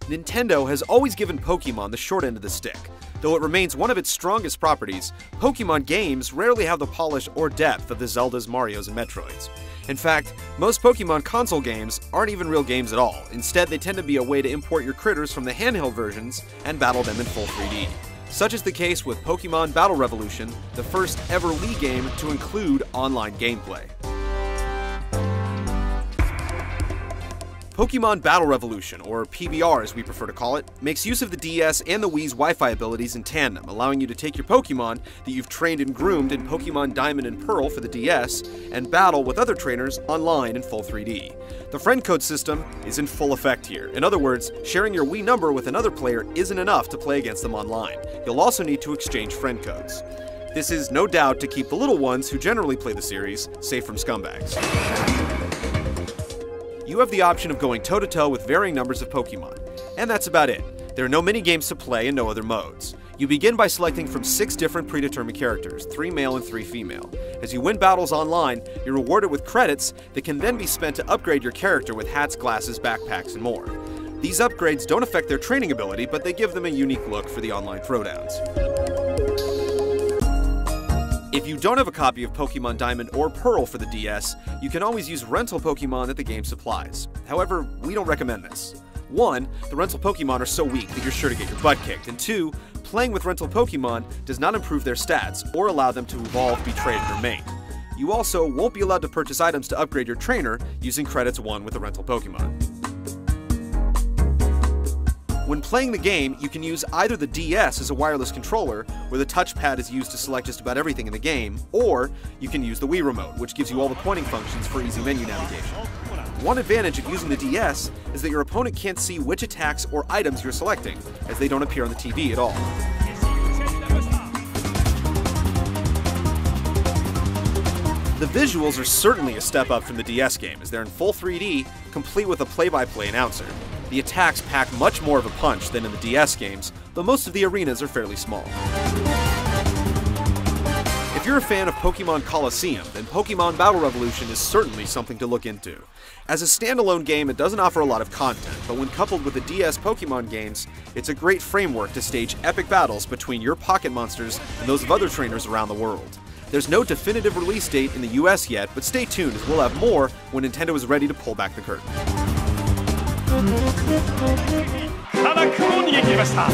Nintendo has always given Pokémon the short end of the stick. Though it remains one of its strongest properties, Pokémon games rarely have the polish or depth of the Zeldas, Marios, and Metroids. In fact, most Pokémon console games aren't even real games at all. Instead, they tend to be a way to import your critters from the handheld versions and battle them in full 3D. Such is the case with Pokémon Battle Revolution, the first ever Wii game to include online gameplay. Pokémon Battle Revolution, or PBR as we prefer to call it, makes use of the DS and the Wii's Wi-Fi abilities in tandem, allowing you to take your Pokémon that you've trained and groomed in Pokémon Diamond and Pearl for the DS, and battle with other trainers online in full 3D. The friend code system is in full effect here. In other words, sharing your Wii number with another player isn't enough to play against them online. You'll also need to exchange friend codes. This is no doubt to keep the little ones who generally play the series safe from scumbags. You have the option of going toe-to-toe with varying numbers of Pokémon, and that's about it. There are no mini-games to play and no other modes. You begin by selecting from 6 different predetermined characters, 3 male and 3 female. As you win battles online, you're rewarded with credits that can then be spent to upgrade your character with hats, glasses, backpacks, and more. These upgrades don't affect their training ability, but they give them a unique look for the online throwdowns. If you don't have a copy of Pokémon Diamond or Pearl for the DS, you can always use rental Pokémon that the game supplies. However, we don't recommend this. 1, the rental Pokémon are so weak that you're sure to get your butt kicked, and 2, playing with rental Pokémon does not improve their stats or allow them to evolve, be traded, or mate. You also won't be allowed to purchase items to upgrade your trainer using credits won with a rental Pokémon. When playing the game, you can use either the DS as a wireless controller, where the touchpad is used to select just about everything in the game, or you can use the Wii Remote, which gives you all the pointing functions for easy menu navigation. One advantage of using the DS is that your opponent can't see which attacks or items you're selecting, as they don't appear on the TV at all. The visuals are certainly a step up from the DS game, as they're in full 3D, complete with a play-by-play announcer. The attacks pack much more of a punch than in the DS games, though most of the arenas are fairly small. If you're a fan of Pokémon Colosseum, then Pokémon Battle Revolution is certainly something to look into. As a standalone game, it doesn't offer a lot of content, but when coupled with the DS Pokémon games, it's a great framework to stage epic battles between your pocket monsters and those of other trainers around the world. There's no definitive release date in the US yet, but stay tuned as we'll have more when Nintendo is ready to pull back the curtain. ただ雲に逃げました